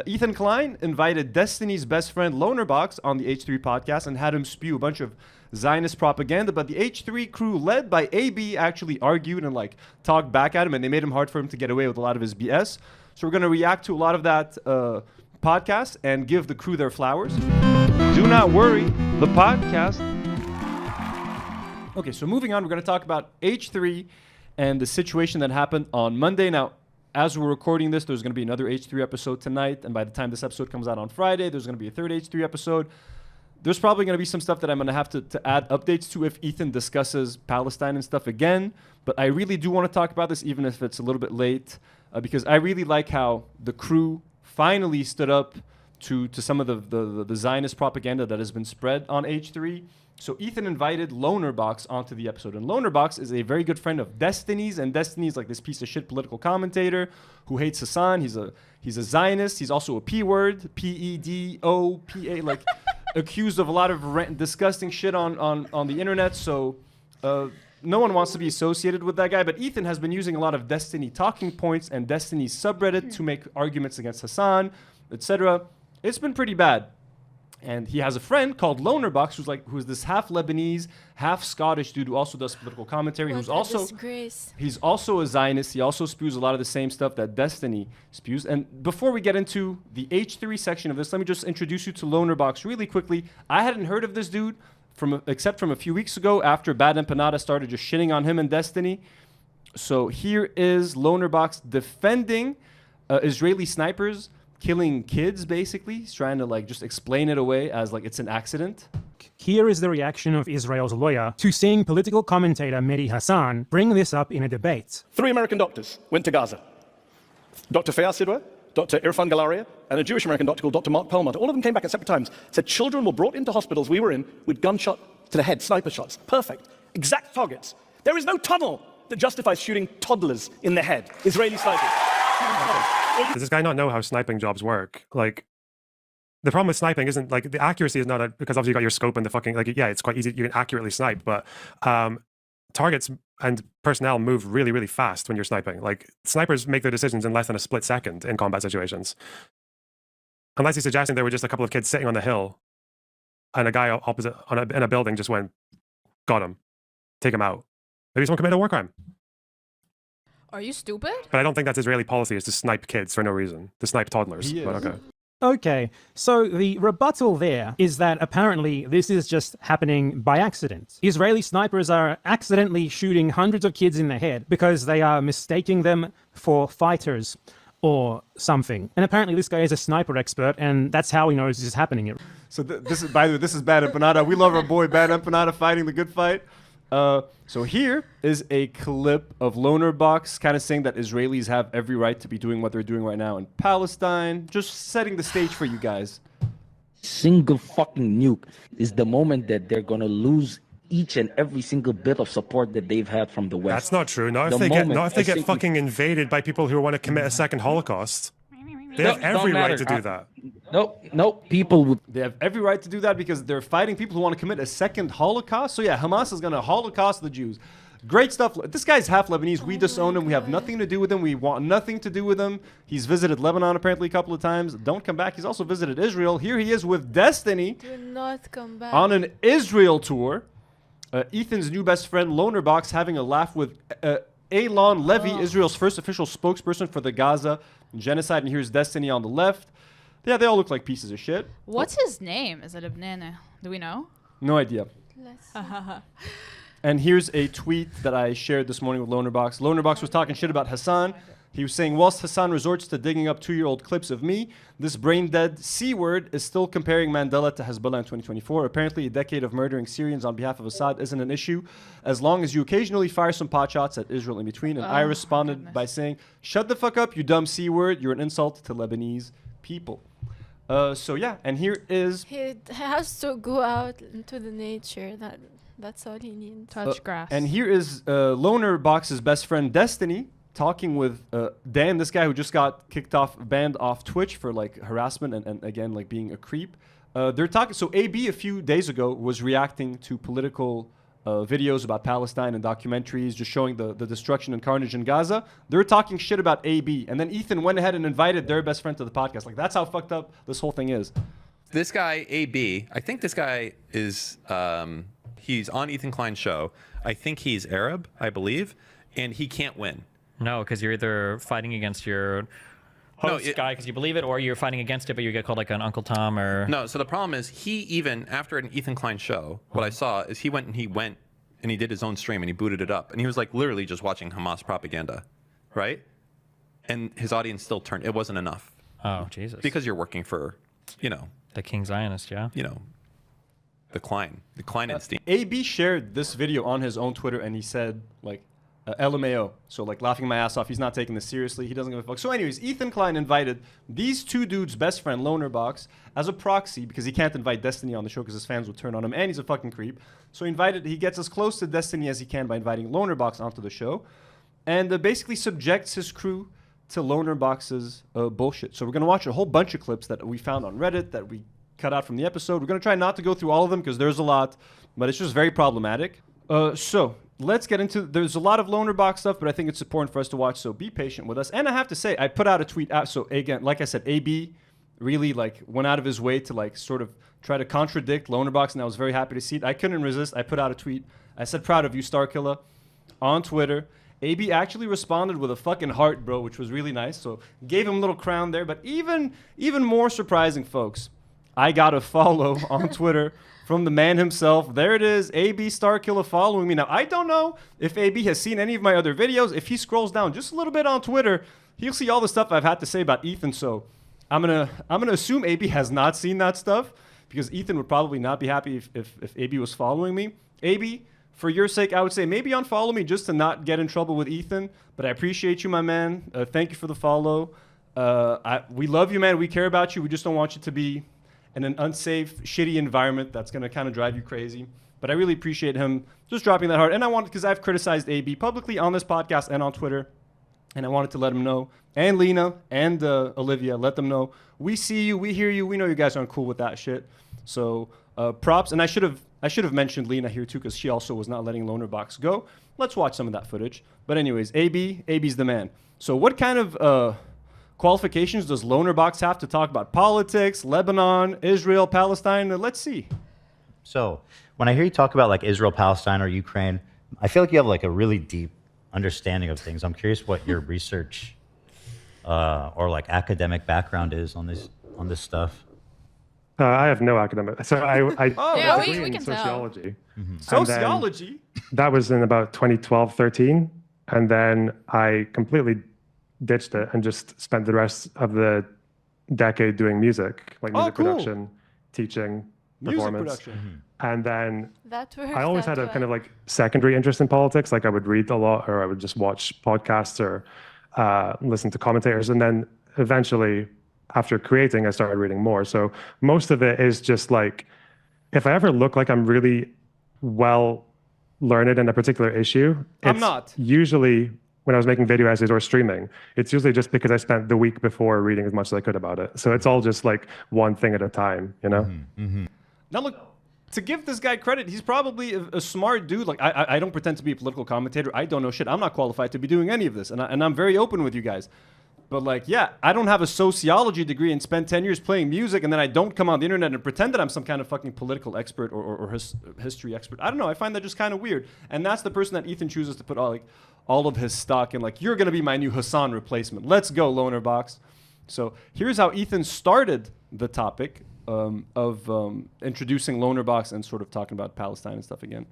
Ethan Klein invited Destiny's best friend Lonerbox on the H3 podcast and had him spew a bunch of Zionist propaganda, but the H3 crew led by AB actually argued and like talked back at him, and they made him hard for him to get away with a lot of his BS. So we're going to react to a lot of that podcast and give the crew their flowers. Do not worry, the podcast. Okay, so moving on, we're going to talk about H3 and the situation that happened on Monday. Now, as we're recording this, there's going to be another H3 episode tonight, and by the time this episode comes out on Friday, there's going to be a third H3 episode. There's probably going to be some stuff that I'm going to have to add updates to if Ethan discusses Palestine and stuff again. But I really do want to talk about this, even if it's a little bit late, because I really like how the crew finally stood up to some of the Zionist propaganda that has been spread on H3. So Ethan invited Lonerbox onto the episode. And Lonerbox is a very good friend of Destiny's. And Destiny's like this piece of shit political commentator who hates Hassan. He's a Zionist. He's also a P word, P-E-D-O-P-A, like accused of a lot of disgusting shit on the internet. So no one wants to be associated with that guy. But Ethan has been using a lot of Destiny talking points and Destiny's subreddit to make arguments against Hassan, etc. It's been pretty bad. And he has a friend called Lonerbox who's this half Lebanese, half Scottish dude who also does political commentary. He's also a Zionist. He also spews a lot of the same stuff that Destiny spews. And before we get into the H3 section of this, let me just introduce you to Lonerbox really quickly. I hadn't heard of this dude except from a few weeks ago after Bad Empanada started just shitting on him and Destiny. So here is Lonerbox defending Israeli snipers killing kids, basically. He's trying to like just explain it away as like it's an accident. Here is the reaction of Israel's lawyer to seeing political commentator Mehdi Hassan bring this up in a debate. 3 American doctors went to Gaza. Dr. Fayaz Sidwa, Dr. Irfan Galaria, and a Jewish American doctor called Dr. Mark Perlmutter. All of them came back at separate times, said children were brought into hospitals we were in with gunshot to the head, sniper shots. Perfect. Exact targets. There is no tunnel that justifies shooting toddlers in the head. Israeli snipers. Does this guy not know how sniping jobs work? Like, the problem with sniping isn't like the accuracy is not because obviously you got your scope and the fucking like yeah, it's quite easy. You can accurately snipe, but targets and personnel move really, really fast when you're sniping. Like snipers make their decisions in less than a split second in combat situations. Unless he's suggesting there were just a couple of kids sitting on the hill, and a guy opposite in a building just went, got him, take him out. Maybe someone committed a war crime. Are you stupid? But I don't think that's Israeli policy, is to snipe kids for no reason. To snipe toddlers. But okay. Okay, so the rebuttal there is that apparently this is just happening by accident. Israeli snipers are accidentally shooting hundreds of kids in the head because they are mistaking them for fighters or something. And apparently this guy is a sniper expert, and that's how he knows this is happening. So this is, by the way, this is Bad Empanada. We love our boy Bad Empanada fighting the good fight. So here is a clip of Lonerbox kind of saying that Israelis have every right to be doing what they're doing right now in Palestine. Just setting the stage for you guys. Single fucking nuke is the moment that they're going to lose each and every single bit of support that they've had from the West. That's not true. Not if they get fucking invaded by people who want to commit a second Holocaust. They have every right to do that. No, people would. They have every right to do that because they're fighting people who want to commit a second Holocaust. So yeah, Hamas is going to Holocaust the Jews. Great stuff. This guy's half Lebanese. We disown him. We have nothing to do with him. We want nothing to do with him. He's visited Lebanon apparently a couple of times. Don't come back. He's also visited Israel. Here he is with Destiny. Do not come back. On an Israel tour. Ethan's new best friend, Lonerbox, having a laugh with Eylon Levy, Israel's first official spokesperson for the Gaza genocide. And here's Destiny on the left. Yeah, they all look like pieces of shit. What's his name? Is it Ibnene? Do we know? No idea. And here's a tweet that I shared this morning with Lonerbox. Lonerbox was talking shit about Hassan. He was saying, whilst Hassan resorts to digging up 2-year-old clips of me, this brain-dead C-word is still comparing Mandela to Hezbollah in 2024. Apparently, a decade of murdering Syrians on behalf of Assad isn't an issue, as long as you occasionally fire some pot shots at Israel in between. And I responded by saying, shut the fuck up, you dumb C-word. You're an insult to Lebanese people. So yeah, and here is... He has to go out into the nature. That's all he needs. Touch grass. And here is Lonerbox's best friend, Destiny, talking with Dan, this guy who just got banned off Twitch for like harassment and again like being a creep. They're talking. So AB a few days ago was reacting to political videos about Palestine and documentaries just showing the destruction and carnage in Gaza. They're talking shit about AB. And then Ethan went ahead and invited their best friend to the podcast. Like, that's how fucked up this whole thing is. This guy, AB, I think this guy is, he's on Ethan Klein's show. I think he's Arab, I believe, and he can't win. No, because you're either fighting against your host guy because you believe it, or you're fighting against it, but you get called like an Uncle Tom or... No, so the problem is he even, after an Ethan Klein show, what I saw is he went and he did his own stream and he booted it up. And he was like literally just watching Hamas propaganda, right? And his audience still turned. It wasn't enough. Oh, Jesus. Because you're working for, the King Zionist, yeah? The Klein instinct. AB shared this video on his own Twitter and he said, like, LMAO. So, like, laughing my ass off. He's not taking this seriously. He doesn't give a fuck. So, anyways, Ethan Klein invited these two dudes' best friend, Lonerbox, as a proxy because he can't invite Destiny on the show because his fans would turn on him and he's a fucking creep. So, he gets as close to Destiny as he can by inviting Lonerbox onto the show and basically subjects his crew to Lonerbox's bullshit. So, we're going to watch a whole bunch of clips that we found on Reddit that we cut out from the episode. We're going to try not to go through all of them because there's a lot, but it's just very problematic. So, let's get into, there's a lot of Lonerbox stuff, but I think it's important for us to watch, so be patient with us. And I have to say, I put out a tweet out, so again, like I said, AB really like went out of his way to like sort of try to contradict Lonerbox, and I was very happy to see it. I couldn't resist. I put out a tweet. I said, proud of you, Starkiller, on Twitter. AB actually responded with a fucking heart, bro, which was really nice, so gave him a little crown there. But even more surprising, folks, I got a follow on Twitter from the man himself. There it is, AB Starkiller following me. Now, I don't know if AB has seen any of my other videos. If he scrolls down just a little bit on Twitter, he'll see all the stuff I've had to say about Ethan. So I'm gonna assume AB has not seen that stuff because Ethan would probably not be happy if AB was following me. AB, for your sake, I would say maybe unfollow me just to not get in trouble with Ethan. But I appreciate you, my man. Thank you for the follow. We love you, man. We care about you. We just don't want you to be in an unsafe, shitty environment that's going to kind of drive you crazy. But I really appreciate him just dropping that heart. And I wanted, because I've criticized AB publicly on this podcast and on Twitter, and I wanted to let him know, and Lena and Olivia, let them know, we see you, we hear you, we know you guys aren't cool with that shit. So props. And I should have mentioned Lena here too, because she also was not letting Lonerbox go. Let's watch some of that footage. But anyways, AB's the man. So what kind of qualifications does Lonerbox have to talk about politics, Lebanon, Israel, Palestine? Let's see. So when I hear you talk about like Israel, Palestine, or Ukraine, I feel like you have like a really deep understanding of things. I'm curious what your research or like academic background is on this stuff. I have no academic. So I Yeah, degree we in can tell. sociology. Mm-hmm. And Sociology? that was in about 2012, 13. And then I completely ditched it and just spent the rest of the decade doing music, like music cool. production, teaching, Music performance. production. And then That worked. I always out had a well. kind of like secondary interest in politics. Like I would read a lot, or I would just watch podcasts or listen to commentators. And then eventually, after creating, I started reading more. So most of it is just like, if I ever look like I'm really well learned in a particular issue, I'm it's not. usually when I was making video essays or streaming, it's usually just because I spent the week before reading as much as I could about it. So it's all just like one thing at a time, you know? Now look, to give this guy credit, he's probably a smart dude. Like I don't pretend to be a political commentator. I don't know shit. I'm not qualified to be doing any of this, and I'm very open with you guys. But like, yeah, I don't have a sociology degree and spend 10 years playing music, and then I don't come on the internet and pretend that I'm some kind of fucking political expert or history expert. I don't know. I find that just kind of weird. And that's the person that Ethan chooses to put all of his stock in. Like, you're gonna be my new Hassan replacement. Let's go, Lonerbox. So here's how Ethan started the topic of introducing Lonerbox and sort of talking about Palestine and stuff again.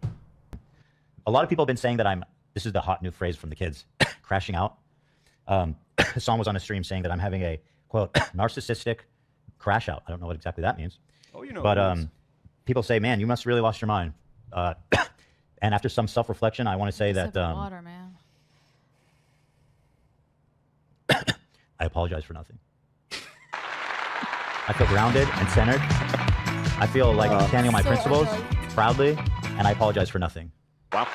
A lot of people have been saying that this is the hot new phrase from the kids, crashing out. Hassan was on a stream saying that I'm having a, quote, narcissistic crash out. I don't know what exactly that means. Oh, you know. But people say, man, you must really lost your mind. And after some self-reflection, I want to say that Water, man. I apologize for nothing. I feel grounded and centered. I feel like standing on my So principles annoyed. proudly, and I apologize for nothing. Wow.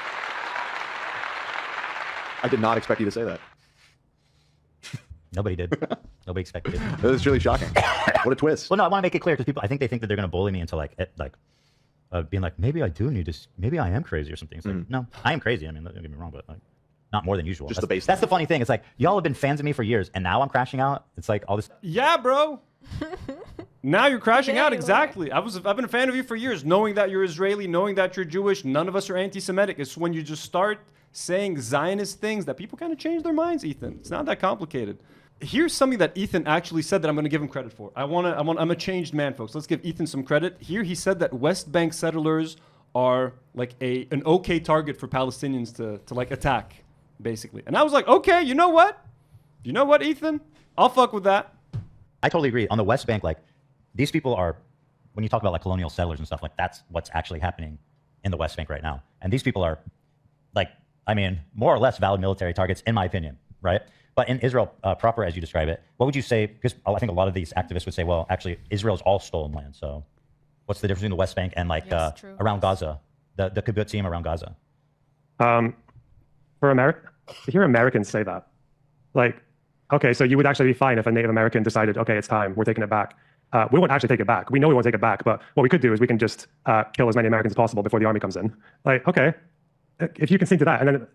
I did not expect you to say that. Nobody did. Nobody expected it. That was really shocking. What a twist. Well, no, I want to make it clear because people, I think they think that they're going to bully me into like being like, maybe I do need to, maybe I am crazy or something. It's like, no, I am crazy. I mean, don't get me wrong, but like, not more than usual. Just that's, the baseline. That's the funny thing. It's like, y'all have been fans of me for years, and now I'm crashing out. It's like all this. Yeah, bro. Now you're crashing Yeah, out. you Exactly. I've been a fan of you for years, knowing that you're Israeli, knowing that you're Jewish. None of us are anti-Semitic. It's when you just start saying Zionist things that people kind of change their minds, Ethan. It's not that complicated. Here's something that Ethan actually said that I'm going to give him credit for. I'm a changed man, folks. Let's give Ethan some credit. Here he said that West Bank settlers are like an okay target for Palestinians to like attack, basically. And I was like, okay, you know what? You know what, Ethan? I'll fuck with that. I totally agree. On the West Bank, like, these people are, when you talk about like colonial settlers and stuff, like that's what's actually happening in the West Bank right now. And these people are, like, I mean, more or less valid military targets, in my opinion, right? But in Israel proper, as you describe it, what would you say? Because I think a lot of these activists would say, well, actually, Israel's all stolen land. So what's the difference between the West Bank and like around Gaza, the kibbutzim around Gaza? To hear Americans say that, like, okay, so you would actually be fine if a Native American decided, okay, it's time, we're taking it back. We won't actually take it back. We know we won't take it back, but what we could do is we can just kill as many Americans as possible before the army comes in. Like, okay, if you concede to that, and then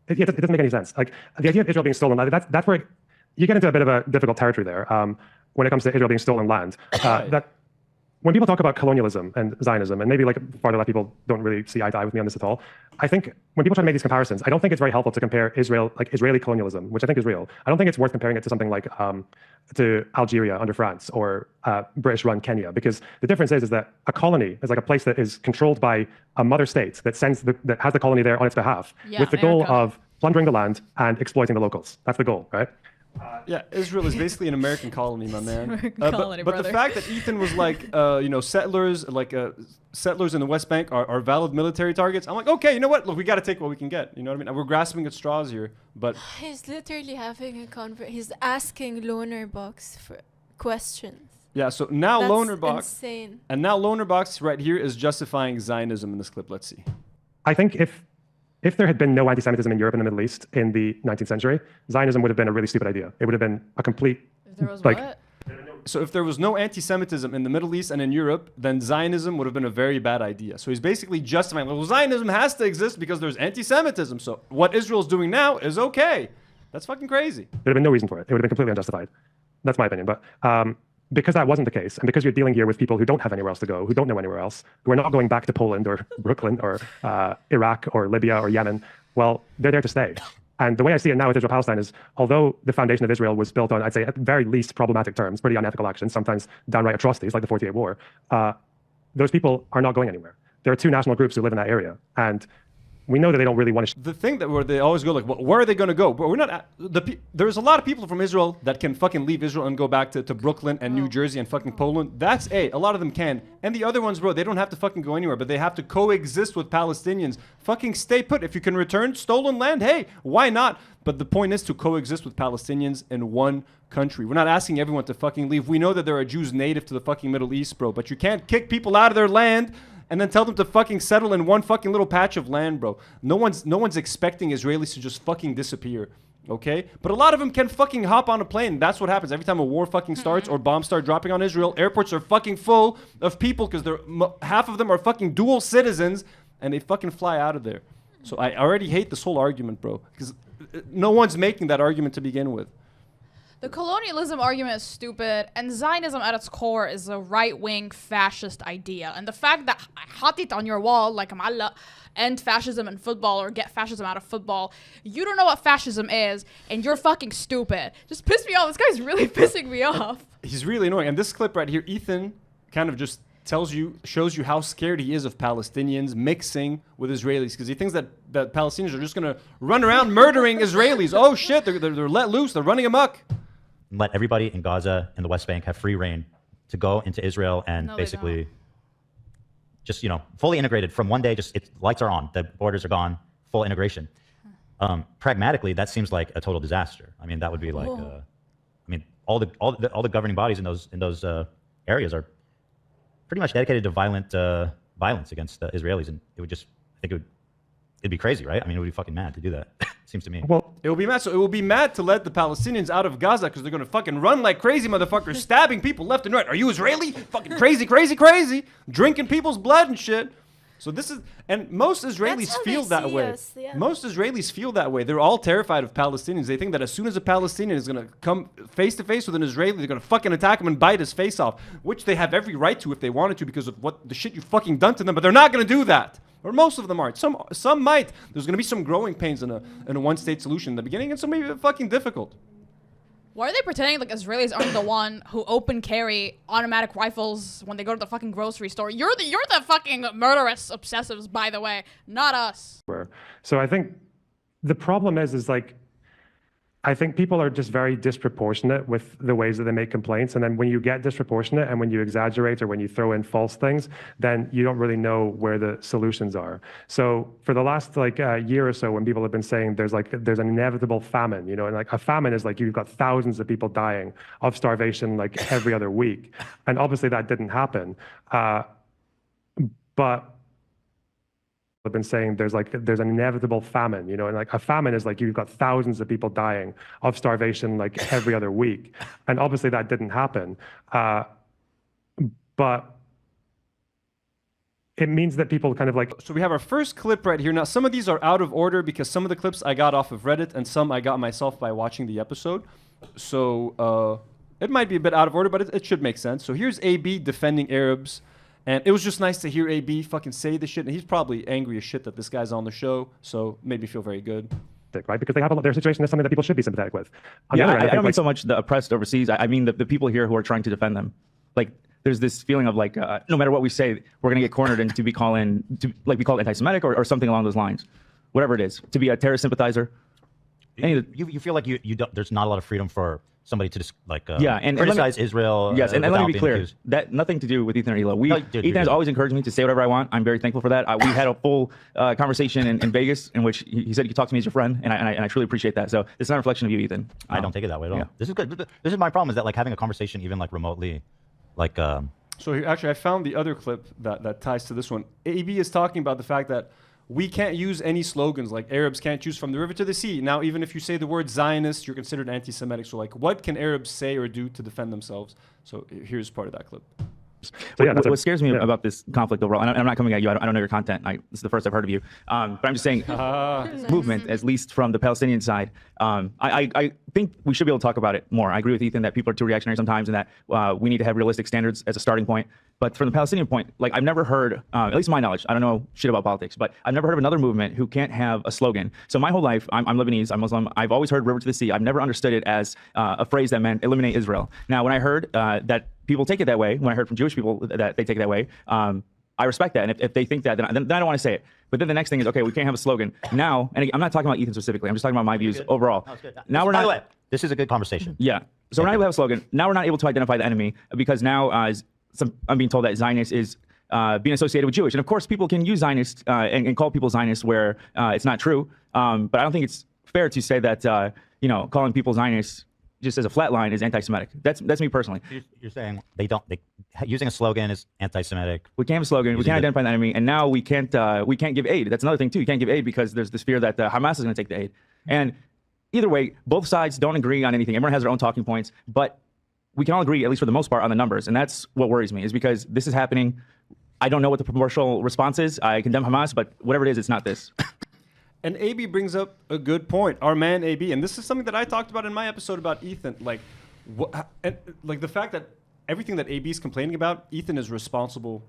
it doesn't make any sense. Like, the idea of Israel being stolen land, that's where you get into a bit of a difficult territory there when it comes to Israel being stolen land. That when people talk about colonialism and Zionism, and maybe like farther left people don't really see eye to eye with me on this at all. I think when people try to make these comparisons, I don't think it's very helpful to compare Israel, like Israeli colonialism, which I think is real. I don't think it's worth comparing it to something like to Algeria under France or British-run Kenya, because the difference is that a colony is like a place that is controlled by a mother state that that has the colony there on its behalf, with the goal of plundering the land and exploiting the locals. That's the goal, right? Yeah, Israel is basically an American colony, my man. American colony, but the brother. fact that Ethan was like, settlers, settlers in the West Bank are valid military targets. I'm like, okay, you know what? Look, we got to take what we can get. You know what I mean? We're grasping at straws here, but He's literally having a He's asking Lonerbox for questions. yeah. So now That's Lonerbox, insane. and now Lonerbox right here is justifying Zionism in this clip. Let's see. I think if there had been no anti-Semitism in Europe and the Middle East in the 19th century, Zionism would have been a really stupid idea. It would have been a complete, If there was like, what? So if there was no anti-Semitism in the Middle East and in Europe, then Zionism would have been a very bad idea. So he's basically justifying, well, Zionism has to exist because there's anti-Semitism. So what Israel's doing now is okay. That's fucking crazy. there'd have been no reason for it. It would have been completely unjustified. That's my opinion. But because that wasn't the case, and because you're dealing here with people who don't have anywhere else to go, who don't know anywhere else, who are not going back to Poland or Brooklyn or Iraq or Libya or Yemen, well, they're there to stay. And the way I see it now with Israel-Palestine is, although the foundation of Israel was built on, I'd say, at very least problematic terms, pretty unethical actions, sometimes downright atrocities like the 48 War, those people are not going anywhere. There are two national groups who live in that area. And we know that they don't really want to... The thing that where they always go like, well, where are they going to go? But we're not... There's a lot of people from Israel that can fucking leave Israel and go back to Brooklyn and New Jersey and fucking Poland. That's a lot of them can. And the other ones, bro, they don't have to fucking go anywhere, but they have to coexist with Palestinians. Fucking stay put. If you can return stolen land, hey, why not? But the point is to coexist with Palestinians in one country. We're not asking everyone to fucking leave. We know that there are Jews native to the fucking Middle East, bro, but you can't kick people out of their land and then tell them to fucking settle in one fucking little patch of land, bro. No one's expecting Israelis to just fucking disappear, okay? But a lot of them can fucking hop on a plane. That's what happens. Every time a war fucking starts or bombs start dropping on Israel, airports are fucking full of people because half of them are fucking dual citizens and they fucking fly out of there. So I already hate this whole argument, bro, because no one's making that argument to begin with. The colonialism argument is stupid, and Zionism at its core is a right-wing fascist idea. And the fact that it on your wall, like Amalla, end fascism in football or get fascism out of football, you don't know what fascism is, and you're fucking stupid. Just piss me off. This guy's really pissing me off. He's really annoying. And this clip right here, Ethan kind of just shows you how scared he is of Palestinians mixing with Israelis, because he thinks that Palestinians are just going to run around murdering Israelis. Oh shit, they're let loose, they're running amok. Let everybody in Gaza and the West Bank have free reign to go into Israel and basically just, fully integrated from one day. Just lights are on, the borders are gone, full integration. Pragmatically, that seems like a total disaster. I mean, that would be like, all the governing bodies in those areas are pretty much dedicated to violence against the Israelis, and it would just, I think it'd be crazy, right? I mean, it would be fucking mad to do that. Seems to me. Well, it will be mad. So it will be mad to let the Palestinians out of Gaza because they're going to fucking run like crazy motherfuckers, stabbing people left and right. Are you Israeli? Fucking crazy, crazy, crazy. Drinking people's blood and shit. So this is, and most Israelis how feel they that see way. us, yeah. Most Israelis feel that way. They're all terrified of Palestinians. They think that as soon as a Palestinian is going to come face to face with an Israeli, they're going to fucking attack him and bite his face off, which they have every right to if they wanted to because of what the shit you fucking done to them. But they're not going to do that. Or most of them aren't. Some might. There's going to be some growing pains in a one-state solution in the beginning, and some may be fucking difficult. Why are they pretending like Israelis aren't the one who open carry automatic rifles when they go to the fucking grocery store? You're the fucking murderous obsessives, by the way, not us. So I think the problem is like, I think people are just very disproportionate with the ways that they make complaints. And then when you get disproportionate and when you exaggerate or when you throw in false things, then you don't really know where the solutions are. So for the last year or so, when people have been saying there's an inevitable famine, and like a famine is like you've got thousands of people dying of starvation like every other week. And obviously that didn't happen. But have been saying there's an inevitable famine, and like a famine is like you've got thousands of people dying of starvation like every other week, and obviously that didn't happen. But it means that people kind of like. So we have our first clip right here. Now some of these are out of order because some of the clips I got off of Reddit and some I got myself by watching the episode. So it might be a bit out of order, but it should make sense. So here's AB defending Arabs. And it was just nice to hear AB fucking say this shit. And he's probably angry as shit that this guy's on the show. So made me feel very good. Right? Because their situation is something that people should be sympathetic with. I don't mean so much the oppressed overseas. I mean the people here who are trying to defend them. Like, there's this feeling of like, no matter what we say, we're going to get cornered and to be called anti-Semitic or something along those lines. Whatever it is. To be a terrorist sympathizer. You feel like you don't, there's not a lot of freedom for somebody to just and criticize Israel. Yes, and let me be clear. Accused. That nothing to do with Ethan or Hila. Ethan has always encouraged me to say whatever I want. I'm very thankful for that. We had a full conversation in Vegas in which he said you could talk to me as your friend, and I truly appreciate that. So it's not a reflection of you, Ethan. I don't take it that way at all. Yeah. This is good. This is my problem, is that like having a conversation even like remotely, like. So here, actually, I found the other clip that ties to this one. AB is talking about the fact that we can't use any slogans, like Arabs can't choose from the river to the sea. Now, even if you say the word Zionist, you're considered anti-Semitic. So, like, what can Arabs say or do to defend themselves? So here's part of that clip. So what scares me about this conflict overall, and I'm not coming at you, I don't know your content, this is the first I've heard of you, but I'm just saying this movement, at least from the Palestinian side, I think we should be able to talk about it more. I agree with Ethan that people are too reactionary sometimes and that we need to have realistic standards as a starting point. But from the Palestinian point, like I've never heard, at least to my knowledge, I don't know shit about politics, but I've never heard of another movement who can't have a slogan. So my whole life, I'm Lebanese, I'm Muslim, I've always heard river to the sea. I've never understood it as a phrase that meant eliminate Israel. Now, when I heard that people take it that way, when I heard from Jewish people that they take it that way, I respect that. And if they think that, then I don't want to say it. But then the next thing is, okay, we can't have a slogan. Now, and I'm not talking about Ethan specifically, I'm just talking about my views overall. Now we're not. By the way, this is a good conversation. Yeah. So we're not able to have a slogan. Now we're not able to identify the enemy because now I'm being told that Zionist is being associated with Jewish. And of course, people can use Zionist and call people Zionists where it's not true. But I don't think it's fair to say that, calling people Zionists just as a flat line is anti-Semitic. That's me personally. You're saying using a slogan is anti-Semitic. We can't have a slogan. We can't identify the enemy, and now we can't give aid. That's another thing too. You can't give aid because there's this fear that Hamas is going to take the aid. And either way, both sides don't agree on anything. Everyone has their own talking points, but we can all agree, at least for the most part, on the numbers. And that's what worries me, is because this is happening. I don't know what the proportional response is. I condemn Hamas, but whatever it is, it's not this. And AB brings up a good point. Our man AB, and this is something that I talked about in my episode about Ethan. Like the fact that everything that AB is complaining about, Ethan is responsible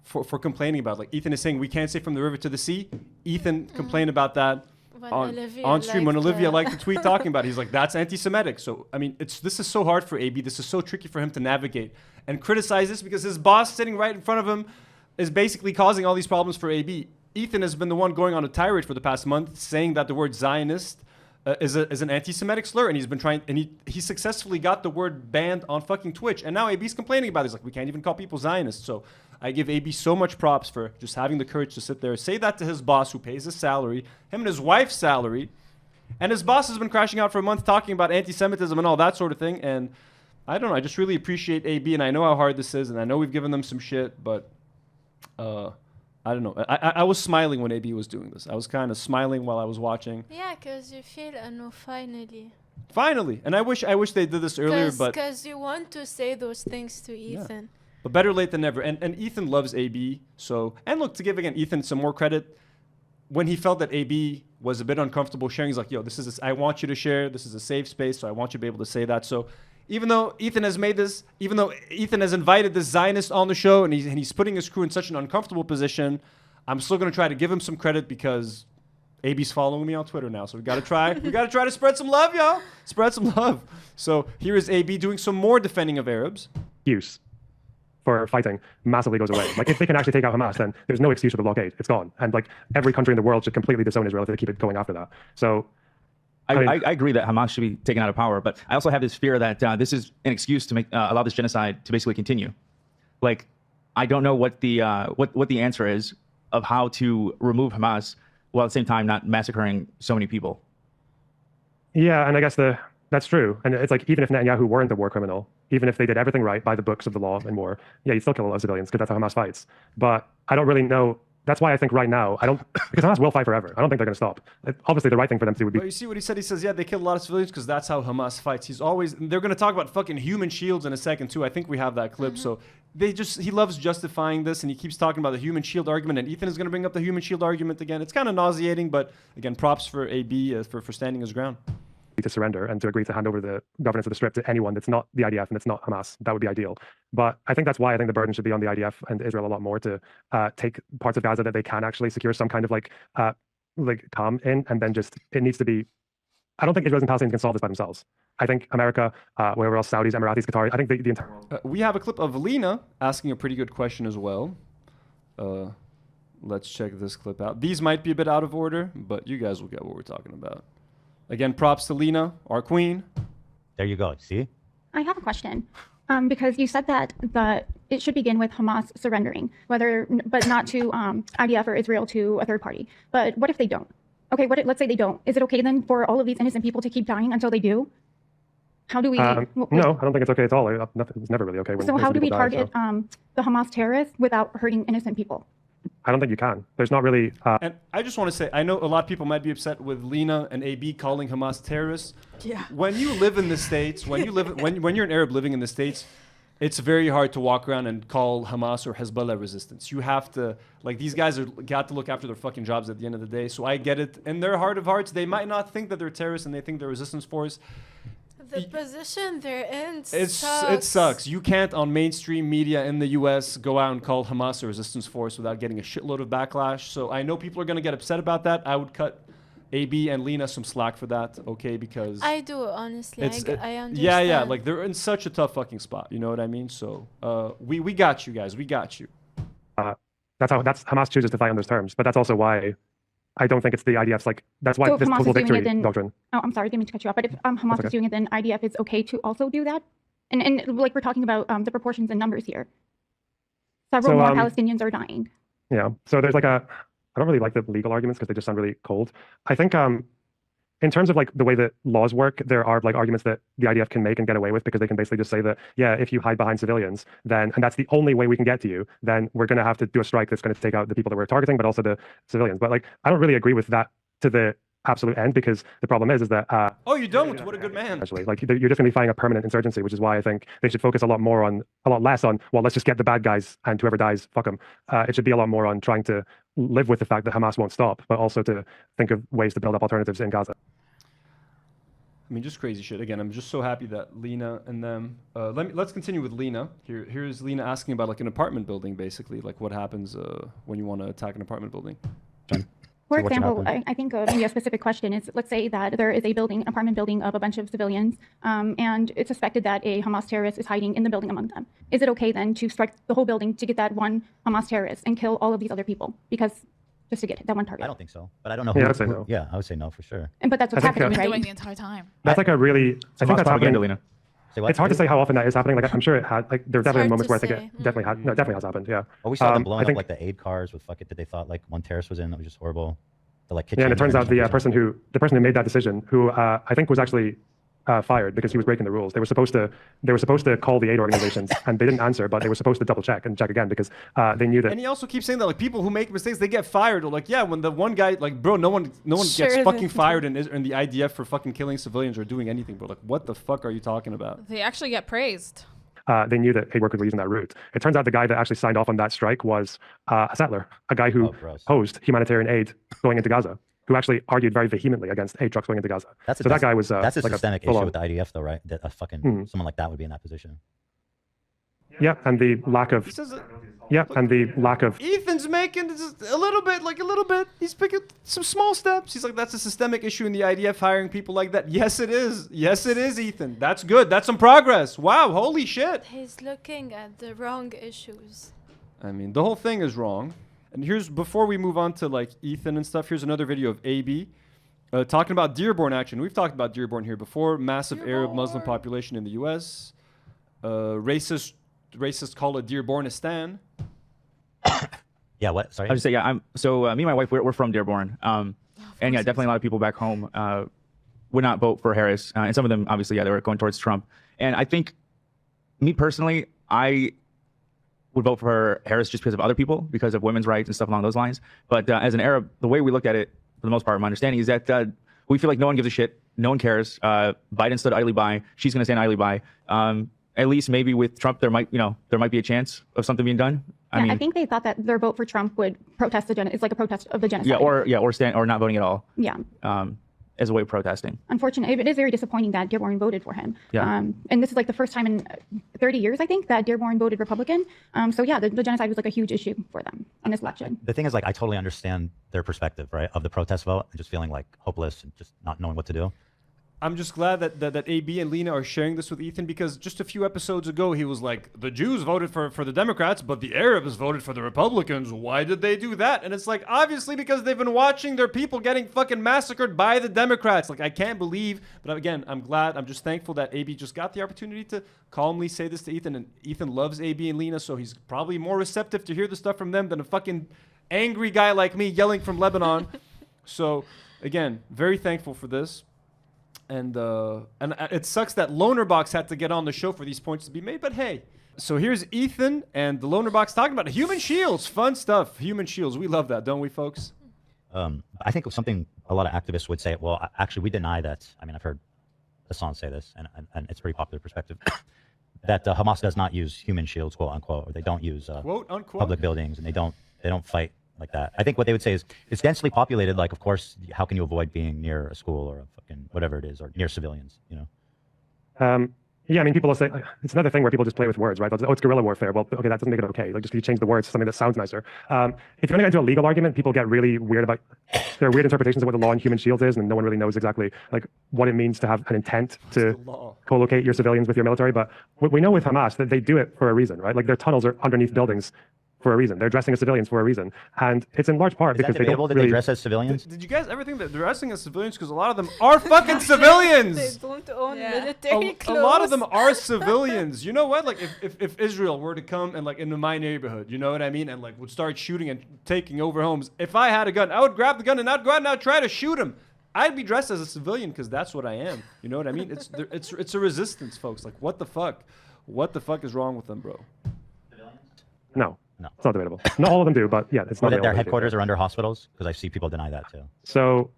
for complaining about. Like Ethan is saying we can't say from the river to the sea. Ethan complained about that on stream when Olivia liked the tweet talking about it. He's like, that's anti-Semitic. So I mean, this is so hard for AB. This is so tricky for him to navigate and criticize this because his boss sitting right in front of him is basically causing all these problems for AB. Ethan has been the one going on a tirade for the past month saying that the word Zionist is an anti-Semitic slur, and he's been trying, and he successfully got the word banned on fucking Twitch, and now AB's complaining about it. He's like, we can't even call people Zionists. So I give AB so much props for just having the courage to sit there, say that to his boss who pays his salary, him and his wife's salary, and his boss has been crashing out for a month talking about anti-Semitism and all that sort of thing, and I don't know, I just really appreciate AB, and I know how hard this is, and I know we've given them some shit, but I don't know. I was smiling when AB was doing this. I was kind of smiling while I was watching. Yeah, because you feel, no, finally. Finally. And I wish they did this earlier, but... Because you want to say those things to Ethan. But better late than never. And Ethan loves AB. So, and look, to give again Ethan some more credit, when he felt that AB was a bit uncomfortable sharing, he's like, yo, I want you to share. This is a safe space, so I want you to be able to say that. So even though Ethan has invited this Zionist on the show and he's putting his crew in such an uncomfortable position, I'm still going to try to give him some credit because AB's following me on Twitter now. So we got to try to spread some love, y'all. Spread some love. So here is AB doing some more defending of Arabs. Use for fighting massively goes away. Like, if they can actually take out Hamas, then there's no excuse for the blockade. It's gone. And like, every country in the world should completely disown Israel if they keep it going after that. So I agree that Hamas should be taken out of power, but I also have this fear that this is an excuse to make allow this genocide to basically continue. Like, I don't know what the answer is of how to remove Hamas while at the same time not massacring so many people. Yeah, and I guess that's true. And it's like, even if Netanyahu weren't a war criminal, even if they did everything right by the books of the law and war, yeah, you'd still kill a lot of civilians because that's how Hamas fights. But I don't really know. That's why I think right now, because Hamas will fight forever. I don't think they're going to stop. Obviously, the right thing for them to do would be. But you see what he said? He says, yeah, they kill a lot of civilians because that's how Hamas fights. They're going to talk about fucking human shields in a second, too. I think we have that clip. So he loves justifying this, and he keeps talking about the human shield argument, and Ethan is going to bring up the human shield argument again. It's kind of nauseating, but again, props for AB for standing his ground. To surrender and to agree to hand over the governance of the Strip to anyone that's not the IDF and it's not Hamas. That would be ideal. But I think that's why I think the burden should be on the IDF and Israel a lot more to take parts of Gaza that they can actually secure some kind of like calm in, and then just, it needs to be, I don't think Israelis and Palestinians can solve this by themselves. I think America, wherever else, Saudis, Emiratis, Qataris, I think the entire world. We have a clip of Lena asking a pretty good question as well. Let's check this clip out. These might be a bit out of order, but you guys will get what we're talking about. Again, props to Lena, our queen. There you go. See? I have a question. Because you said that it should begin with Hamas surrendering, but not to IDF or Israel, to a third party. But what if they don't? Okay, let's say they don't. Is it okay then for all of these innocent people to keep dying until they do? How do we? No, I don't think it's okay at all. It's never really okay. So how do we target the Hamas terrorists without hurting innocent people? I don't think you can. There's not really. And I just want to say, I know a lot of people might be upset with Lena and AB calling Hamas terrorists. Yeah. When you live in the States, when you're an Arab living in the States, it's very hard to walk around and call Hamas or Hezbollah resistance. You have to, like, these guys got to look after their fucking jobs at the end of the day. So I get it. In their heart of hearts, they might not think that they're terrorists and they think they're resistance force. The position they're in It sucks. You can't, on mainstream media in the U.S., go out and call Hamas a resistance force without getting a shitload of backlash. So I know people are going to get upset about that. I would cut AB and Lena some slack for that, okay? Because I do, honestly. I understand. Yeah. Like, they're in such a tough fucking spot. You know what I mean? So we got you guys. We got you. That's Hamas chooses to fight on those terms. But that's also why I don't think it's the IDF's, like, that's why so this total victory doctrine. Oh, I'm sorry, didn't mean to cut you off. But if Hamas is doing it, then IDF is okay to also do that? And like, we're talking about the proportions and numbers here. Several more Palestinians are dying. Yeah. So there's like I don't really like the legal arguments because they just sound really cold. I think in terms of like the way that laws work, there are like arguments that the IDF can make and get away with because they can basically just say that, yeah, if you hide behind civilians, then, and that's the only way we can get to you, then we're going to have to do a strike that's going to take out the people that we're targeting, but also the civilians. But like, I don't really agree with that to the absolute end, because the problem is that oh, you don't? What a good man. Actually, like, you're just going to be fighting a permanent insurgency, which is why I think they should focus a lot less on, well, let's just get the bad guys and whoever dies, fuck them. It should be a lot more on trying to live with the fact that Hamas won't stop, but also to think of ways to build up alternatives in Gaza. I mean, just crazy shit. Again, I'm just so happy that Lena and them. Let's continue with Lena. Here's Lena asking about like an apartment building, basically, like what happens when you want to attack an apartment building. For example, I think maybe a specific question is, let's say that there is an apartment building of a bunch of civilians, and it's suspected that a Hamas terrorist is hiding in the building among them. Is it okay then to strike the whole building to get that one Hamas terrorist and kill all of these other people? Because just to get that one target. I don't think so, but I don't know who. Yeah, I would say no. Yeah, I would say no for sure. But that's what's happening, right? Doing the entire time. That's like a really. I think that's happening. Lena. It's hard to say how often that is happening. Like, I'm sure it had. Like, there are definitely moments where I think it definitely has happened. Yeah. Oh, we saw them blowing up like the aid cars with that they thought like one terrorist was in. That was just horrible. The like kitchen. Yeah, and it turns out the person who made that decision, who I think was actually fired because he was breaking the rules. They were supposed to call the aid organizations and they didn't answer, but they were supposed to double check and check again because they knew that. And he also keeps saying that like people who make mistakes, they get fired. Or like, yeah, when the one guy, like, bro, no one gets fucking fired in the IDF for fucking killing civilians or doing anything, bro. Like, what the fuck are you talking about? They actually get praised. they knew that paid workers were using that route. It turns out the guy that actually signed off on that strike was a settler, a guy who opposed humanitarian aid going into Gaza, who actually argued very vehemently against aid trucks going into Gaza. That guy was that's a like systemic issue with the IDF, though, right? That someone like that would be in that position. Yeah, and the lack of. Ethan's making just a little bit. He's picking some small steps. He's like, that's a systemic issue in the IDF hiring people like that. Yes, it is. Yes, it is, Ethan. That's good. That's some progress. Wow, holy shit. He's looking at the wrong issues. I mean, the whole thing is wrong. And before we move on to like Ethan and stuff, here's another video of AB talking about Dearborn action. We've talked about Dearborn here before. Massive Arab Muslim population in the U.S. Racists call it Dearbornistan. Yeah, what? Sorry. I was just saying, me and my wife, we're from Dearborn. And yeah, definitely a lot of people back home would not vote for Harris. And some of them, obviously, they were going towards Trump. And I think, me personally, I would vote for Harris just because of other people, because of women's rights and stuff along those lines. But as an Arab, the way we look at it, for the most part, my understanding is that we feel like no one gives a shit. No one cares. Biden stood idly by. She's going to stand idly by. At least maybe with Trump, there might be a chance of something being done. I think they thought that their vote for Trump would protest it's like a protest of the genocide. Or not voting at all. Yeah. As a way of protesting. Unfortunately, it is very disappointing that Dearborn voted for him. Yeah. And this is like the first time in 30 years, I think, that Dearborn voted Republican. So yeah, the genocide was like a huge issue for them in this election. The thing is, like, I totally understand their perspective, right, of the protest vote, and just feeling like hopeless and just not knowing what to do. I'm just glad that AB and Lena are sharing this with Ethan, because just a few episodes ago, he was like, the Jews voted for the Democrats, but the Arabs voted for the Republicans. Why did they do that? And it's like, obviously, because they've been watching their people getting fucking massacred by the Democrats. Like, I can't believe, but again, I'm just thankful that AB just got the opportunity to calmly say this to Ethan, and Ethan loves AB and Lena, so he's probably more receptive to hear the stuff from them than a fucking angry guy like me yelling from Lebanon. So, again, very thankful for this. And it sucks that Lonerbox had to get on the show for these points to be made, but hey. So here's Ethan and the Lonerbox talking about human shields. Fun stuff. Human shields. We love that, don't we, folks? I think something a lot of activists would say, well, actually, we deny that. I mean, I've heard Hassan say this, and it's a pretty popular perspective, that Hamas does not use human shields, quote unquote, or they don't use quote unquote public buildings, and they don't fight like that. I think what they would say is it's densely populated. Like, of course, how can you avoid being near a school or a fucking whatever it is, or near civilians, you know? Yeah, I mean, people will say, it's another thing where people just play with words, right? They'll say, oh, it's guerrilla warfare. Well, okay, that doesn't make it okay. Like, just you change the words to something that sounds nicer. If you're going to get into a legal argument, people get really weird about, there are weird interpretations of what the law on human shields is, and no one really knows exactly like what it means to have an intent to co-locate your civilians with your military. But we know with Hamas that they do it for a reason, right? Like, their tunnels are underneath buildings for a reason. They're dressing as civilians for a reason. And it's in large part because they don't really... They dress as civilians? Did you guys ever think that they're dressing as civilians? Because a lot of them are fucking civilians! They don't own military clothes. A lot of them are civilians. You know what? Like, if Israel were to come and, like, into my neighborhood, you know what I mean? And, like, would start shooting and taking over homes. If I had a gun, I would grab the gun and I'd go out and I'd try to shoot him. I'd be dressed as a civilian because that's what I am. You know what I mean? It's a resistance, folks. Like, what the fuck? What the fuck is wrong with them, bro? No. It's not debatable. Not all of them do, but yeah, it's not. Their headquarters are under hospitals? Because I see people deny that too. So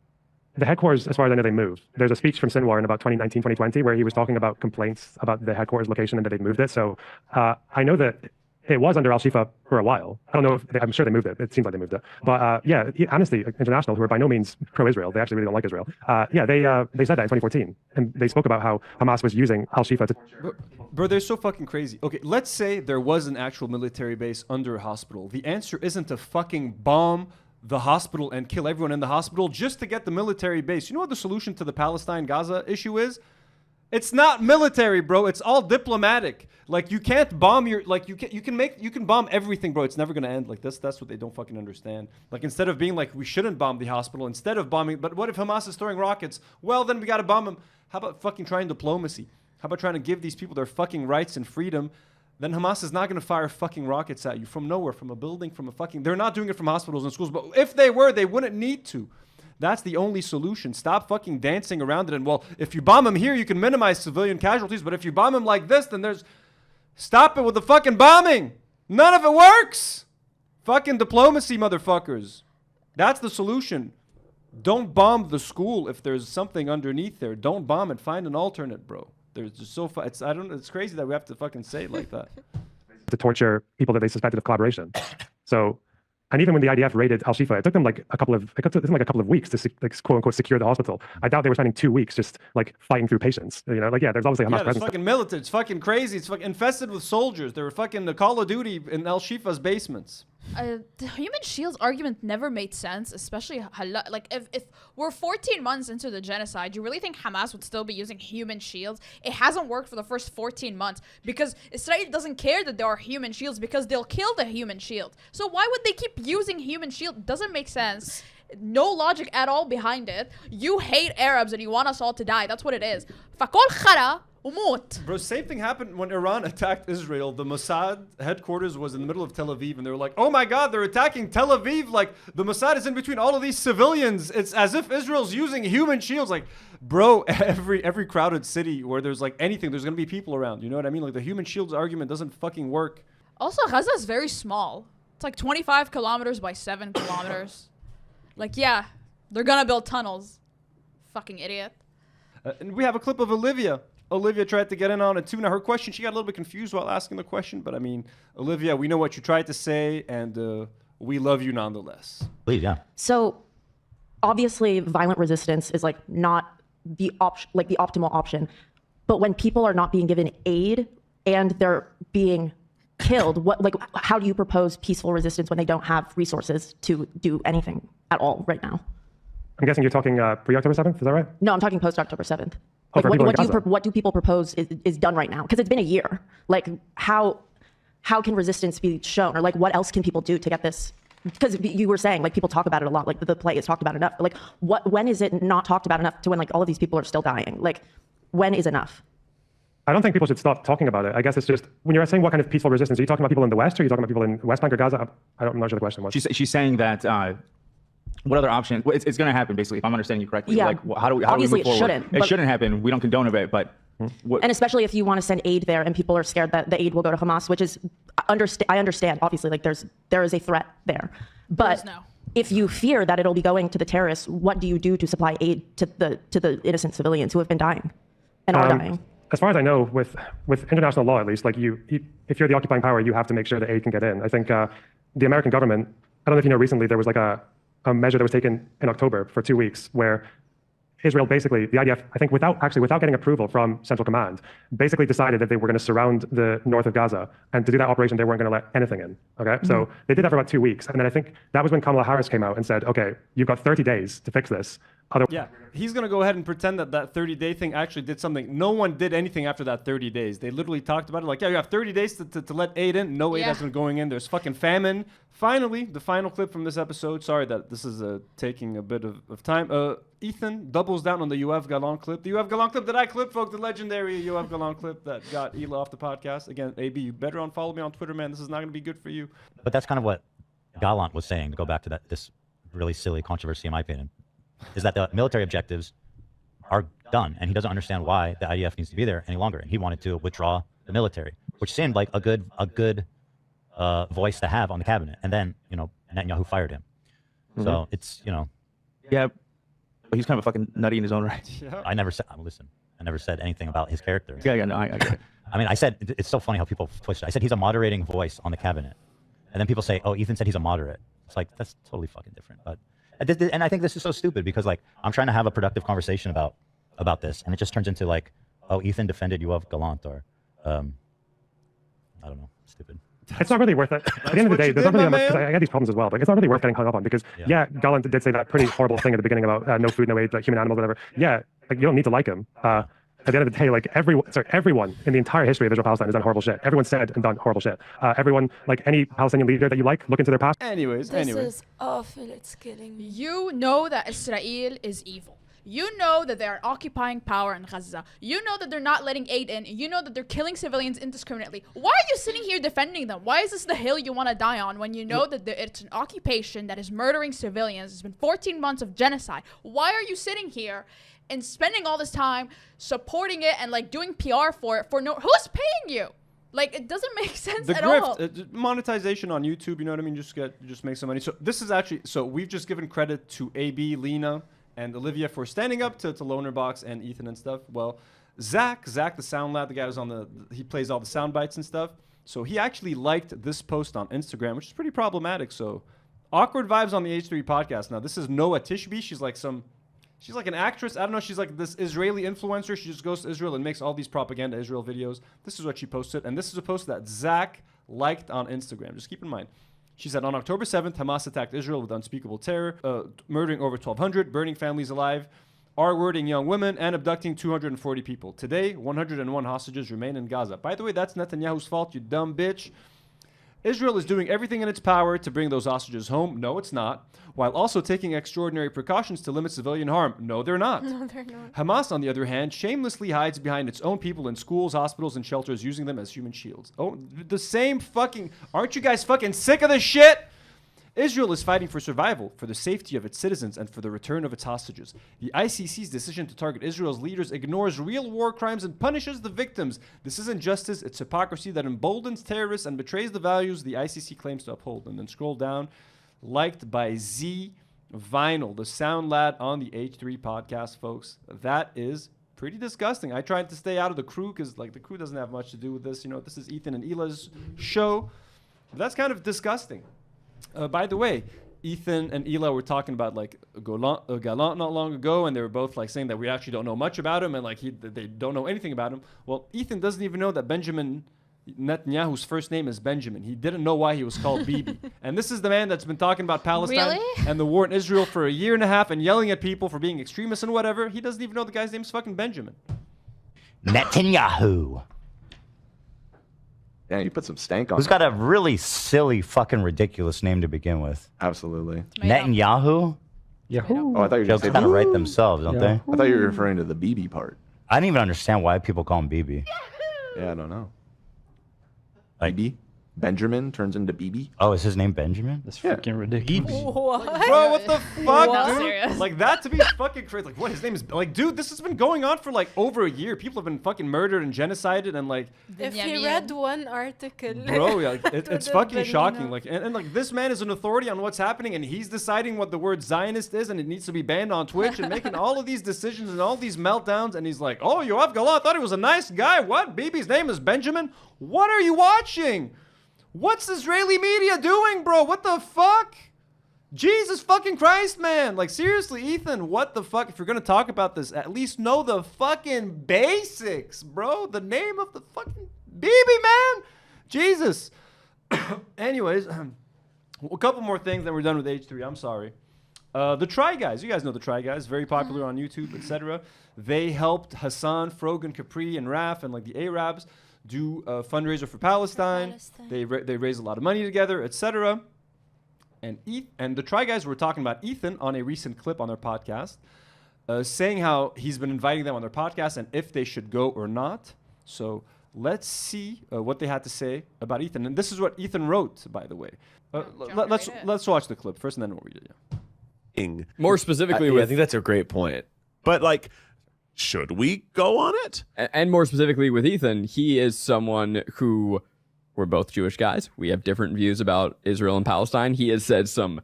the headquarters, as far as I know, they moved. There's a speech from Sinwar in about 2019, 2020, where he was talking about complaints about the headquarters location and that they'd moved it. So I know that it was under Al-Shifa for a while. I don't know if I'm sure they moved it. It seems like they moved it. But yeah, Amnesty International, who are by no means pro-Israel, they actually really don't like Israel. They said that in 2014, and they spoke about how Hamas was using Al-Shifa to. Bro, they're so fucking crazy. Okay, let's say there was an actual military base under a hospital. The answer isn't to fucking bomb the hospital and kill everyone in the hospital just to get the military base. You know what the solution to the Palestine-Gaza issue is? It's not military, bro. It's all diplomatic. Like, you can't bomb you can bomb everything, bro. It's never gonna end like this. That's what they don't fucking understand. Like, instead of being like, we shouldn't bomb the hospital, instead of bombing, but what if Hamas is throwing rockets? Well, then we gotta bomb them. How about fucking trying diplomacy? How about trying to give these people their fucking rights and freedom? Then Hamas is not gonna fire fucking rockets at you from nowhere, from a building, from a fucking. They're not doing it from hospitals and schools, but if they were, they wouldn't need to. That's the only solution. Stop fucking dancing around it. And, well, if you bomb them here, you can minimize civilian casualties. But if you bomb them like this, then there's... Stop it with the fucking bombing. None of it works. Fucking diplomacy, motherfuckers. That's the solution. Don't bomb the school if there's something underneath there. Don't bomb it. Find an alternate, bro. They're just so it's crazy that we have to fucking say it like that. To torture people that they suspected of collaboration. So, and even when the IDF raided Al Shifa, it took them like a couple of weeks to quote unquote secure the hospital. I doubt they were spending 2 weeks just like fighting through patients. You know, like there's obviously Hamas presence. It's fucking military. It's fucking crazy. It's fucking infested with soldiers. They were fucking the Call of Duty in Al Shifa's basements. The human shields argument never made sense, especially like if we're 14 months into the genocide, you really think Hamas would still be using human shields? It hasn't worked for the first 14 months because Israel doesn't care that there are human shields because they'll kill the human shield. So why would they keep using human shield? Doesn't make sense. No logic at all behind it. You hate Arabs and you want us all to die. That's what it is. Fakol khara. Bro, same thing happened when Iran attacked Israel. The Mossad headquarters was in the middle of Tel Aviv, and they were like, oh my God, they're attacking Tel Aviv. Like, the Mossad is in between all of these civilians. It's as if Israel's using human shields. Like, bro, every crowded city where there's like anything, there's going to be people around. You know what I mean? Like, the human shields argument doesn't fucking work. Also, Gaza is very small. It's like 25 kilometers by 7 kilometers. Like, yeah, they're going to build tunnels. Fucking idiot. And we have a clip of Olivia. Olivia tried to get in on it too. Now, her question, she got a little bit confused while asking the question, but I mean, Olivia, we know what you tried to say, and we love you nonetheless. Please, yeah. So, obviously, violent resistance is like not the optimal option, but when people are not being given aid and they're being killed, how do you propose peaceful resistance when they don't have resources to do anything at all right now? I'm guessing you're talking pre-October 7th, is that right? No, I'm talking post-October 7th. Oh, Like, what do people propose is done right now? Because it's been a year. Like, how can resistance be shown? Or, like, what else can people do to get this? Because you were saying, like, people talk about it a lot. Like, the play is talked about enough. But, like, when is it not talked about enough to when, like, all of these people are still dying? Like, when is enough? I don't think people should stop talking about it. I guess it's just, when you're saying what kind of peaceful resistance, are you talking about people in the West, or are you talking about people in West Bank or Gaza? I'm not sure the question was. She's saying that... what other option? It's going to happen, basically, if I'm understanding you correctly. Yeah. Like, how do we move forward? It shouldn't. It shouldn't happen. We don't condone it, but... And especially if you want to send aid there and people are scared that the aid will go to Hamas, which is... I understand, obviously, like, there is a threat there. But if you fear that it'll be going to the terrorists, what do you do to supply aid to the innocent civilians who have been dying and are dying? As far as I know, with international law, at least, like if you're the occupying power, you have to make sure that aid can get in. I think the American government, I don't know if you know, recently there was like a measure that was taken in October for 2 weeks where Israel basically, the IDF, I think without getting approval from Central Command, basically decided that they were going to surround the north of Gaza. And to do that operation, they weren't going to let anything in. Okay? Mm-hmm. So they did that for about 2 weeks. And then I think that was when Kamala Harris came out and said, okay, you've got 30 days to fix this. Yeah, he's going to go ahead and pretend that 30-day thing actually did something. No one did anything after that 30 days. They literally talked about it like, yeah, you have 30 days to let aid in. No aid has been going in. There's fucking famine. Finally, the final clip from this episode. Sorry that this is taking a bit of time. Ethan doubles down on the Yoav Galant clip. The Yoav Galant clip that I clipped, folks, the legendary Yoav Galant clip that got Ela off the podcast. Again, AB, you better unfollow me on Twitter, man. This is not going to be good for you. But that's kind of what Galant was saying, to go back to this really silly controversy, in my opinion, is that the military objectives are done, and he doesn't understand why the IDF needs to be there any longer. And he wanted to withdraw the military, which seemed like a good voice to have on the cabinet. And then, Netanyahu fired him. Mm-hmm. So it's, Yeah, but he's kind of a fucking nutty in his own right. Yeah. I never said anything about his character. Yeah, no, I get it. I mean, I said, it's so funny how people twist it. I said he's a moderating voice on the cabinet. And then people say, oh, Ethan said he's a moderate. It's like, that's totally fucking different. But and I think this is so stupid because, like, I'm trying to have a productive conversation about this, and it just turns into like, oh, Ethan defended Yoav Galant, or I don't know, stupid. It's not really worth it. At the end of the day, there's not really because I had these problems as well, but it's not really worth getting hung up on because, Galant did say that pretty horrible thing at the beginning about no food, no aid, like human animals, whatever. Yeah, like, you don't need to like him. At the end of the day, like everyone in the entire history of Israel-Palestine has done horrible shit. Everyone said and done horrible shit. Everyone, like any Palestinian leader that you like, look into their past. This is awful. It's killing me. You know that Israel is evil. You know that they are occupying power in Gaza. You know that they're not letting aid in. You know that they're killing civilians indiscriminately. Why are you sitting here defending them? Why is this the hill you want to die on when you know that it's an occupation that is murdering civilians? It's been 14 months of genocide. Why are you sitting here and spending all this time supporting it and like doing PR for it for who's paying you? Like, it doesn't make sense at all. Monetization on YouTube, you know what I mean? Just make some money. So this is actually, we've just given credit to AB, Lena, and Olivia for standing up to Lonerbox and Ethan and stuff. Well, Zach, the sound lad, the guy who's he plays all the sound bites and stuff. So he actually liked this post on Instagram, which is pretty problematic. So awkward vibes on the H3 podcast. Now, this is Noah Tishby. She's like an actress. I don't know. She's like this Israeli influencer. She just goes to Israel and makes all these propaganda Israel videos. This is what she posted. And this is a post that Zach liked on Instagram. Just keep in mind. She said, on October 7th, Hamas attacked Israel with unspeakable terror, murdering over 1,200, burning families alive, R-wording young women, and abducting 240 people. Today, 101 hostages remain in Gaza. By the way, that's Netanyahu's fault, you dumb bitch. Israel is doing everything in its power to bring those hostages home. No, it's not. While also taking extraordinary precautions to limit civilian harm. No, they're not. No, they're not. Hamas, on the other hand, shamelessly hides behind its own people in schools, hospitals, and shelters, using them as human shields. Oh, the same fucking... Aren't you guys fucking sick of this shit? Israel is fighting for survival, for the safety of its citizens, and for the return of its hostages. The ICC's decision to target Israel's leaders ignores real war crimes and punishes the victims. This isn't justice, it's hypocrisy that emboldens terrorists and betrays the values the ICC claims to uphold. And then scroll down, liked by Z Vinyl, the sound lad on the H3 podcast, folks. That is pretty disgusting. I tried to stay out of the crew because the crew doesn't have much to do with this. This is Ethan and Hila's show. But that's kind of disgusting. By the way, Ethan and Hila were talking about Galant not long ago, and they were both saying that we actually don't know much about him, and they don't know anything about him. Well, Ethan doesn't even know that Benjamin Netanyahu's first name is Benjamin. He didn't know why he was called Bibi. And this is the man that's been talking about Palestine and the war in Israel for a year and a half and yelling at people for being extremists and whatever. He doesn't even know the guy's name is fucking Benjamin. Netanyahu. Yeah, you put some stank on. Who's got a really silly, fucking ridiculous name to begin with? Absolutely. Netanyahu? Yahoo. Oh, I thought you were Jokes kind of write themselves, don't they? I thought you were referring to the BB part. I didn't even understand why people call him BB. Yeah, I don't know. BB? Benjamin turns into BB? Oh, is his name Benjamin? That's freaking ridiculous. What? Bro, what the fuck, What? dude? Serious? That to be fucking crazy. What, his name is... dude, this has been going on for, over a year. People have been fucking murdered and genocided and, If you read one article... Bro, it's fucking Benina. shocking. And this man is an authority on what's happening, and he's deciding what the word Zionist is, and it needs to be banned on Twitch, and making all of these decisions and all these meltdowns, and he's like, oh, Yoav Galant, I thought he was a nice guy. What? Bibi's name is Benjamin? What are you watching? What's Israeli media doing, bro? What the fuck? Jesus fucking Christ, man. Seriously, Ethan, what the fuck? If you're going to talk about this, at least know the fucking basics, bro. The name of the fucking Bibi, man. Jesus. Anyways, a couple more things, then we're done with H3. I'm sorry. The Try Guys. You guys know the Try Guys. Very popular on YouTube, etc. They helped Hassan, Frogan, Capri, and Raf, and the Arabs do a fundraiser for Palestine. They raise a lot of money together, etc. And the Try Guys were talking about Ethan on a recent clip on their podcast, saying how he's been inviting them on their podcast and if they should go or not. So let's see what they had to say about Ethan. And this is what Ethan wrote, by the way. Let's watch the clip first, and then we'll read it. Yeah. More specifically, I think that's a great point. But should we go on it? And more specifically with Ethan, he is someone who, we're both Jewish guys. We have different views about Israel and Palestine. He has said some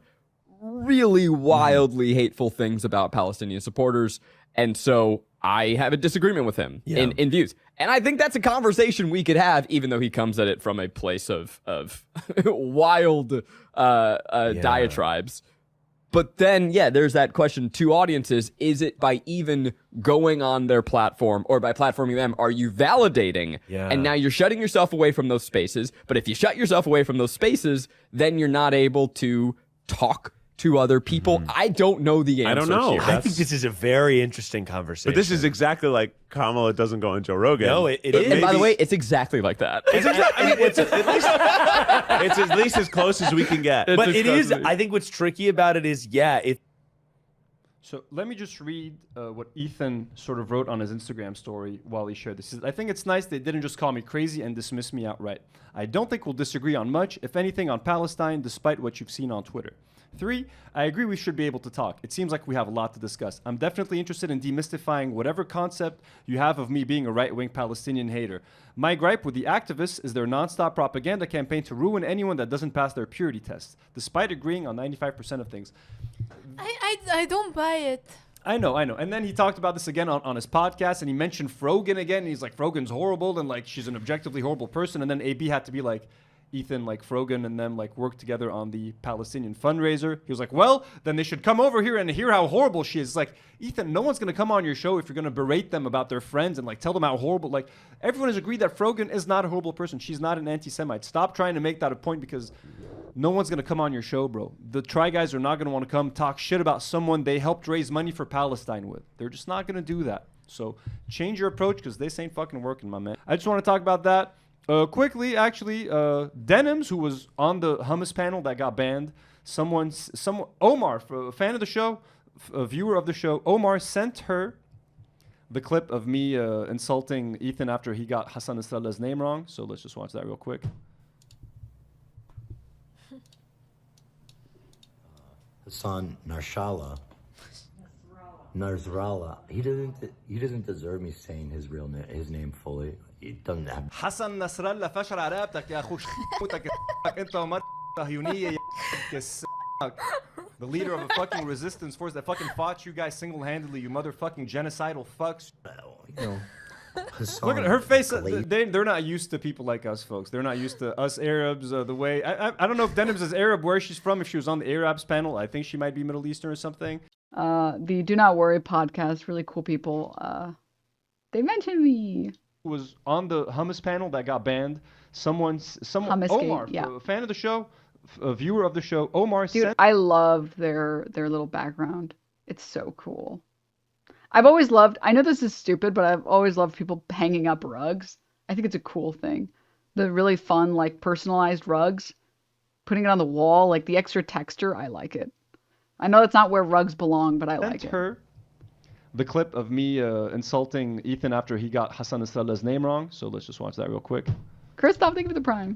really wildly hateful things about Palestinian supporters. And so I have a disagreement with him in views. And I think that's a conversation we could have, even though he comes at it from a place of wild diatribes. But then, there's that question to audiences. Is it by even going on their platform or by platforming them, are you validating? Yeah. And now you're shutting yourself away from those spaces. But if you shut yourself away from those spaces, then you're not able to talk to other people. I don't know the answer. I don't know. Here. I think this is a very interesting conversation. But this is exactly like Kamala doesn't go on Joe Rogan. No, it is. And by the way, it's exactly like that. It's at least as close as we can get. But it is. I think what's tricky about it is, So let me just read what Ethan sort of wrote on his Instagram story while he shared this. He says, I think it's nice they didn't just call me crazy and dismiss me outright. I don't think we'll disagree on much, if anything, on Palestine, despite what you've seen on Twitter. 3, I agree we should be able to talk. It seems like we have a lot to discuss. I'm definitely interested in demystifying whatever concept you have of me being a right-wing Palestinian hater. My gripe with the activists is their nonstop propaganda campaign to ruin anyone that doesn't pass their purity tests, despite agreeing on 95% of things. I don't buy it. I know. And then he talked about this again on his podcast, and he mentioned Frogan again. And he's like, Frogan's horrible, and like she's an objectively horrible person. And then AB had to be like, Ethan, like Frogan and them like worked together on the Palestinian fundraiser. He was like, well, then they should come over here and hear how horrible she is. It's like, Ethan, no one's going to come on your show if you're going to berate them about their friends and like tell them how horrible. Like everyone has agreed that Frogan is not a horrible person. She's not an anti-Semite. Stop trying to make that a point because no one's going to come on your show, bro. The Try Guys are not going to want to come talk shit about someone they helped raise money for Palestine with. They're just not going to do that. So change your approach because this ain't fucking working, my man. I just want to talk about that. Quickly, actually, Denims, who was on the hummus panel that got banned, Omar, a fan of the show, a viewer of the show, Omar sent her the clip of me insulting Ethan after he got Hassan Nasralla's name wrong. So let's just watch that real quick. Hassan Nasrallah. He doesn't deserve me saying his name fully. He doesn't have. Hassan Nasrallah فشل على رقبتك يا اخو شموتك انت ومرتك صهيونيه يا the leader of a fucking resistance force that fucking fought you guys single-handedly, you motherfucking genocidal fucks. Look at her face. They're not used to people like us, folks. They're not used to us Arabs. The way I don't know if Denims is Arab, where she's from. If she was on the Arabs panel, I think she might be Middle Eastern or something. The Do Not Worry podcast, really cool people. They mentioned me. Was on the hummus panel that got banned. Someone Omar, a fan of the show, a viewer of the show. Omar, dude, I love their little background. It's so cool. I've always loved. I know this is stupid, but I've always loved people hanging up rugs. I think it's a cool thing. The really fun, like personalized rugs, putting it on the wall, like the extra texture. I like it. I know that's not where rugs belong, but I like it. Her the clip of me insulting Ethan after he got Hassan Nasralla's name wrong. So let's just watch that real quick. Chris, stop thinking of the prime.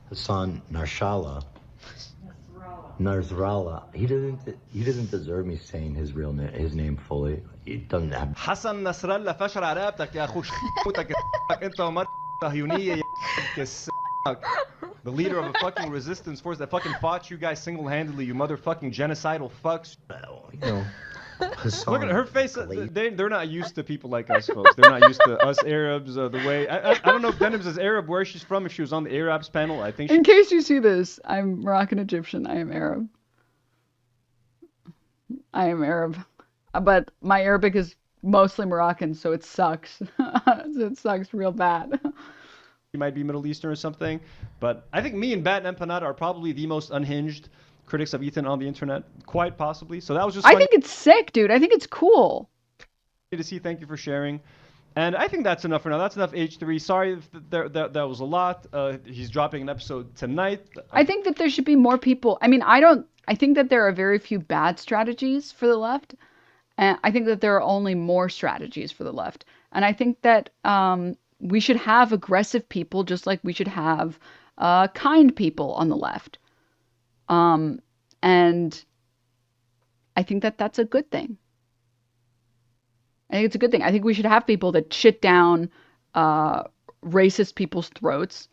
Hassan Nasrallah. He doesn't deserve me saying his name fully. He doesn't have. Hassan Nasrallah فشل على رقبتك يا اخو شموتك انت ومرتك صهيونيه يا the leader of a fucking resistance force that fucking fought you guys single-handedly, you motherfucking genocidal fucks. Look at her face. They're not used to people like us, folks. They're not used to us Arabs. The way I don't know if Denims is Arab, where she's from. If she was on the Arabs panel, I think. In case you see this, I'm Moroccan Egyptian. I am Arab. But my Arabic is mostly Moroccan, so it sucks. It sucks real bad. He might be Middle Eastern or something, but I think me and Bat and Empanada are probably the most unhinged critics of Ethan on the internet, quite possibly. So that was just funny. I think it's sick, dude. I think it's cool. To see, thank you for sharing. And I think that's enough for now. That's enough H3. Sorry if that was a lot. He's dropping an episode tonight. I think that there should be more people. I mean, I think that there are very few bad strategies for the left. And I think that there are only more strategies for the left. And I think that we should have aggressive people just like we should have kind people on the left. And I think that that's a good thing. I think it's a good thing. I think we should have people that shit down racist people's throats,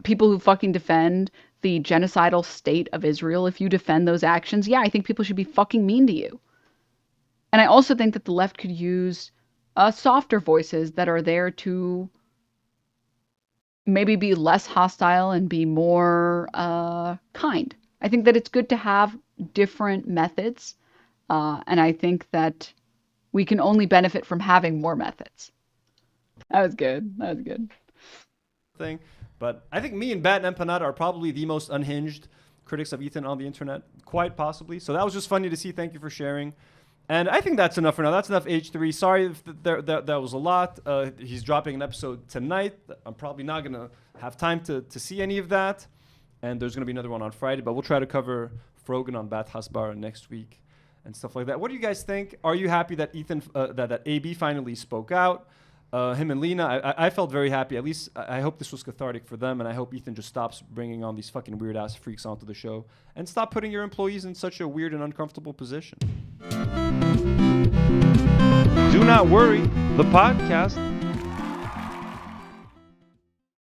people who fucking defend the genocidal state of Israel. If you defend those actions, yeah, I think people should be fucking mean to you. And I also think that the left could use softer voices that are there to maybe be less hostile and be more kind. I think that it's good to have different methods. And I think that we can only benefit from having more methods. That was good. But I think me and Bat and Empanada are probably the most unhinged critics of Ethan on the internet, quite possibly. So that was just funny to see. Thank you for sharing. And I think that's enough for now. That's enough H3. Sorry if that was a lot. He's dropping an episode tonight. I'm probably not going to have time to see any of that. And there's going to be another one on Friday. But we'll try to cover Frogan on Bath Hasbara next week and stuff like that. What do you guys think? Are you happy that Ethan, that AB finally spoke out? Him and Lena, I felt very happy. At least I hope this was cathartic for them. And I hope Ethan just stops bringing on these fucking weird-ass freaks onto the show. And stop putting your employees in such a weird and uncomfortable position. Do Not Worry, the podcast